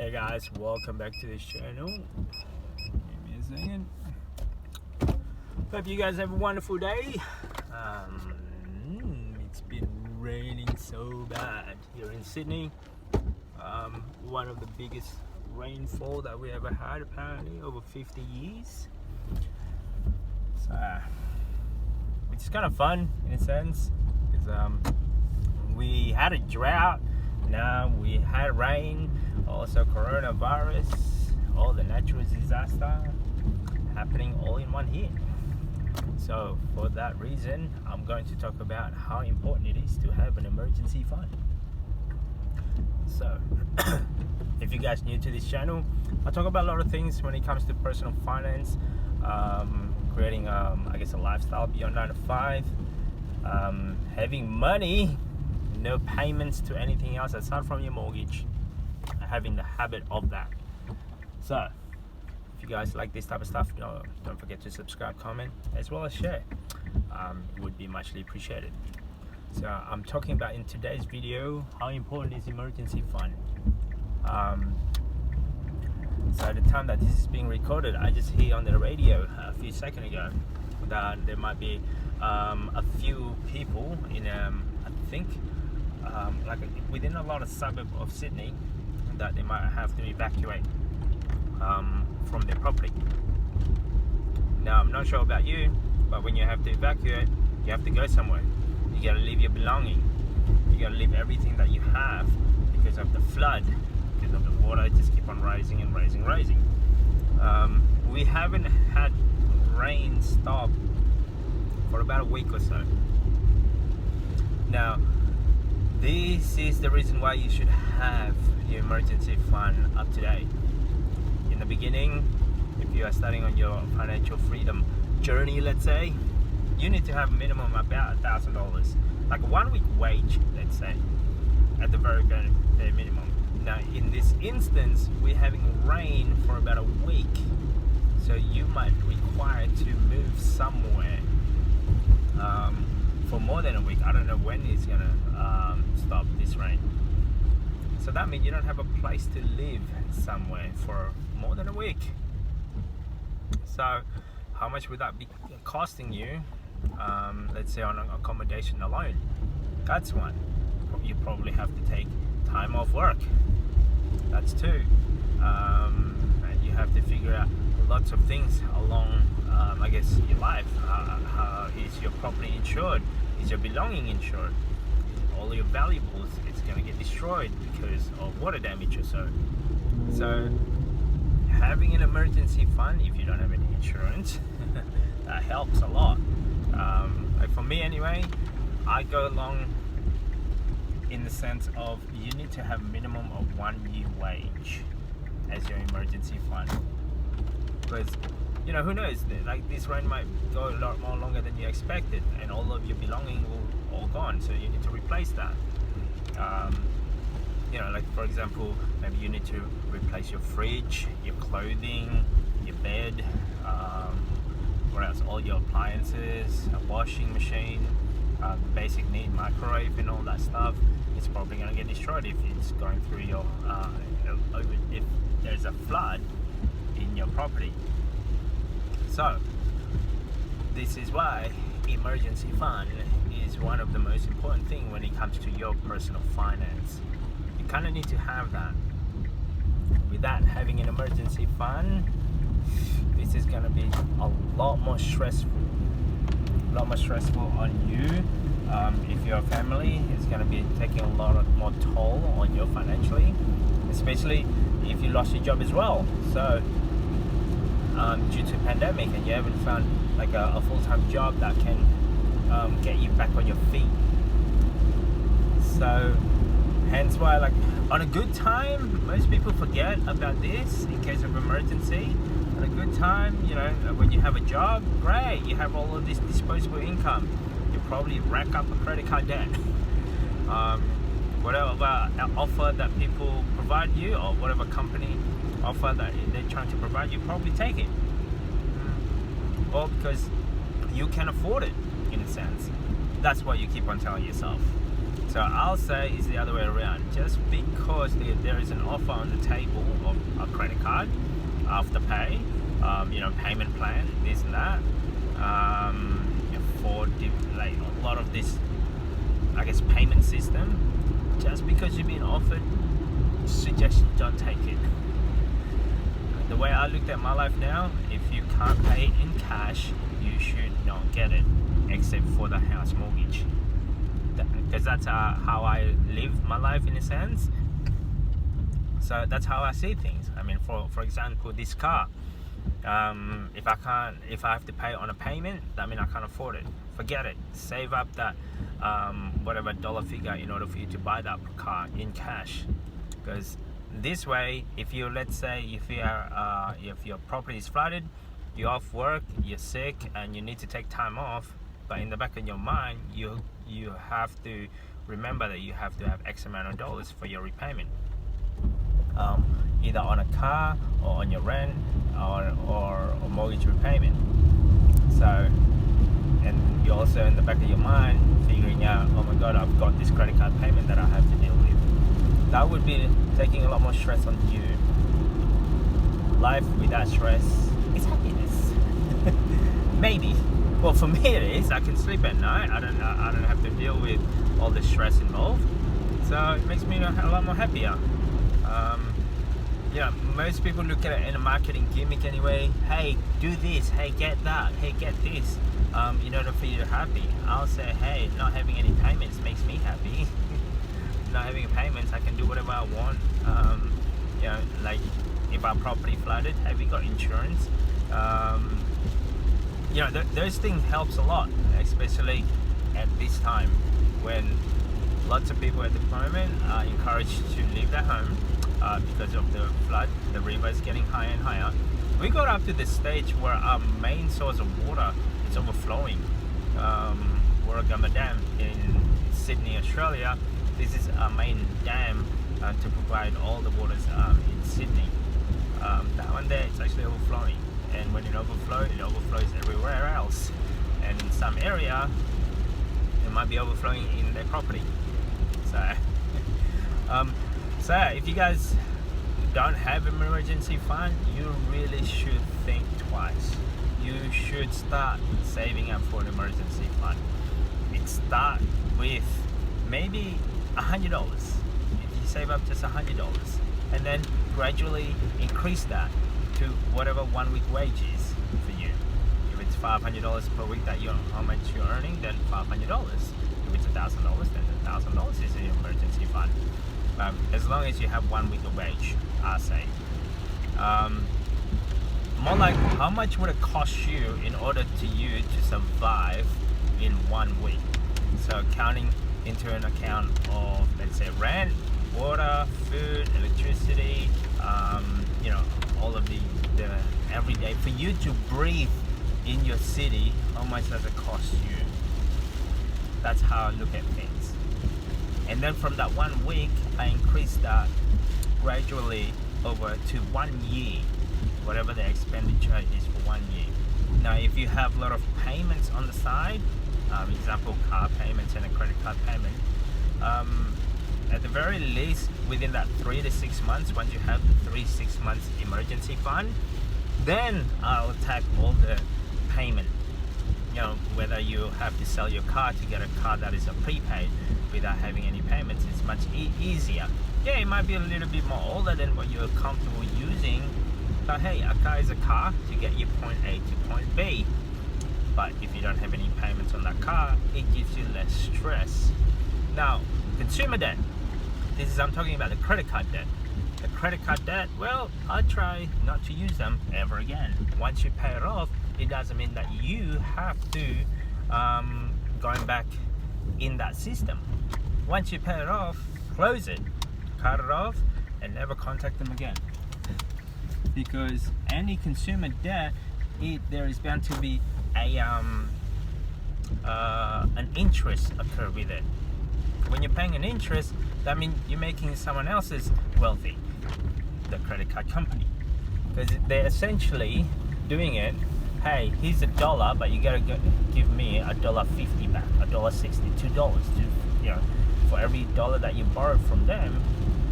Hey guys, welcome back to this channel. Give me a second. Hope you guys have a wonderful day. It's been raining so bad here in Sydney. One of the biggest rainfall that we ever had, apparently, over 50 years. So, which is kind of fun in a sense, because we had a drought, now we had rain, also coronavirus, all the natural disaster happening all in one hit. So for that reason, I'm going to talk about how important it is to have an emergency fund. So if you guys new to this channel, I talk about a lot of things when it comes to personal finance, creating I guess a lifestyle beyond 9 to 5, having money, no payments to anything else aside from your mortgage, having the habit of that. So if you guys like this type of stuff, don't forget to subscribe, comment, as well as share. It would be muchly appreciated. So I'm talking about in today's video how important is emergency fund. So at the time that this is being recorded, I just hear on the radio a few seconds ago that there might be a few people in I think like within a lot of suburb of Sydney that they might have to evacuate from their property. Now I'm not sure about you, but when you have to evacuate, you have to go somewhere. You gotta leave your belonging. You gotta leave everything that you have because of the flood, because of the water just keep on rising and rising. We haven't had rain stop for about a week or so. Now, this is the reason why you should have your emergency fund up to date. In the beginning, if you are starting on your financial freedom journey, let's say, you need to have minimum about $1,000, like a 1 week wage, let's say, at the very bare minimum. Now, in this instance, we're having rain for about a week, so you might require to move somewhere for more than a week. I don't know when it's gonna stop this rain. So that means you don't have a place to live somewhere for more than a week. So how much would that be costing you? Let's say on accommodation alone. That's one. You probably have to take time off work. That's two. And you have to figure out lots of things along I guess your life. How is your property insured? Is your belonging insured? All your valuables, it's going to get destroyed because of water damage or so. So having an emergency fund, if you don't have any insurance, that helps a lot. Like for me anyway, I go along in the sense of you need to have minimum of 1 year wage as your emergency fund, because who knows, like this rain might go a lot more longer than you expected and all of your belonging will all gone, so you need to replace that. Like for example, maybe you need to replace your fridge, your clothing, your bed, what else, all your appliances, a washing machine, basic need, microwave and all that stuff. It's probably going to get destroyed if it's going through your if there's a flood in your property. So this is why emergency fund is one of the most important things when it comes to your personal finance. You kind of need to have that. Without having an emergency fund, this is going to be a lot more stressful on you. If you're a family, it's going to be taking a lot more toll on you financially, especially if you lost your job as well. So due to pandemic and you haven't found like a full-time job that can get you back on your feet. So hence why, like, on a good time, most people forget about this in case of emergency. On a good time, when you have a job, great, you have all of this disposable income, you probably rack up a credit card debt. Whatever offer that people provide you, or whatever company offer that they're trying to provide you, probably take it. Or because you can afford it, in a sense. That's what you keep on telling yourself. So I'll say it's the other way around. Just because there is an offer on the table of a credit card, afterpay, payment plan, this and that, for like a lot of this, I guess, payment system. Just because you've been offered, suggestion don't take it. The way I looked at my life now, if you can't pay it in cash, you should not get it, except for the house mortgage. Because that's how I live my life in a sense. So that's how I see things. I mean, for example, this car. If I have to pay on a payment, that means I can't afford it. Forget it. Save up that whatever dollar figure in order for you to buy that car in cash. Because this way, if let's say if your property is flooded, you're off work, you're sick, and you need to take time off, but in the back of your mind, you have to remember that you have to have X amount of dollars for your repayment, either on a car or on your rent or mortgage repayment. So, and you're also in the back of your mind figuring out, oh my god, I've got this credit card payment that I have to deal with. That would be taking a lot more stress on you. Life without stress is happiness. Maybe. Well, for me it is. I can sleep at night. I don't have to deal with all the stress involved. So it makes me a lot more happier. Most people look at it in a marketing gimmick anyway. Hey, do this. Hey, get that. Hey, get this. In order for you to be happy. I'll say, hey, not having any payments makes me happy. Not having payments, I can do whatever I want. Like if our property flooded, have we got insurance? Those things helps a lot, especially at this time when lots of people at the moment are encouraged to leave their home because of the flood. The river is getting higher and higher. We got up to the stage where our main source of water is overflowing. Warragamba Dam in Sydney, Australia. This is our main dam to provide all the waters in Sydney. That one there, it's actually overflowing. And when it overflows everywhere else. And in some area, it might be overflowing in their property. So if you guys don't have an emergency fund, you really should think twice. You should start saving up for an emergency fund. It starts with maybe $100. If you save up just $100, and then gradually increase that to whatever 1 week wage is for you. If it's $500 per week that how much you're earning, then $500. If it's $1,000, then $1,000 is an emergency fund. As long as you have 1 week of wage, I say. More like, how much would it cost you in order to you to survive in 1 week? So counting into an account of, let's say, rent, water, food, electricity, all of the everyday, for you to breathe in your city, how much does it cost you? That's how I look at things. And then from that 1 week, I increase that gradually over to 1 year, whatever the expenditure is for 1 year. Now, if you have a lot of payments on the side, example, car payments and a credit card payment, at the very least, within that 3 to 6 months, once you have the 3-6 months emergency fund, then I'll attack all the payment. Whether you have to sell your car to get a car that is a prepaid without having any payments, it's much easier. Yeah, it might be a little bit more older than what you're comfortable using, but hey, a car is a car to get you point A to point B. But if you don't have any payments on that car, it gives you less stress. Now, consumer debt. I'm talking about the credit card debt. The credit card debt, well, I try not to use them ever again. Once you pay it off, it doesn't mean that you have to going back in that system. Once you pay it off, close it, cut it off, and never contact them again. Because any consumer debt, there is bound to be an interest occur with it. When you're paying an interest, that means you're making someone else's wealthy, the credit card company, because they're essentially doing it. Hey, here's $1, but you gotta give me $1.50 back, $1.60, $2 to for every dollar that you borrow from them,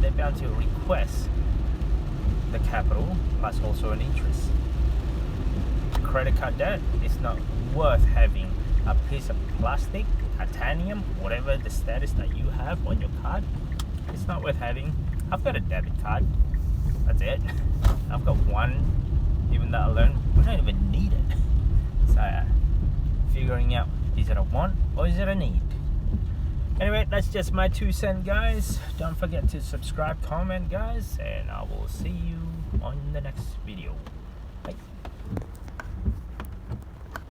they're bound to request the capital plus also an interest. Credit card debt is not worth having a piece of plastic, titanium, whatever the status that you have on your card. It's not worth having. I've got a debit card. That's it. I've got one, even though I learned I don't even need it. So figuring out, is it a want or is it a need? Anyway, that's just my 2 cents, guys. Don't forget to subscribe, comment, guys, and I will see you on the next video.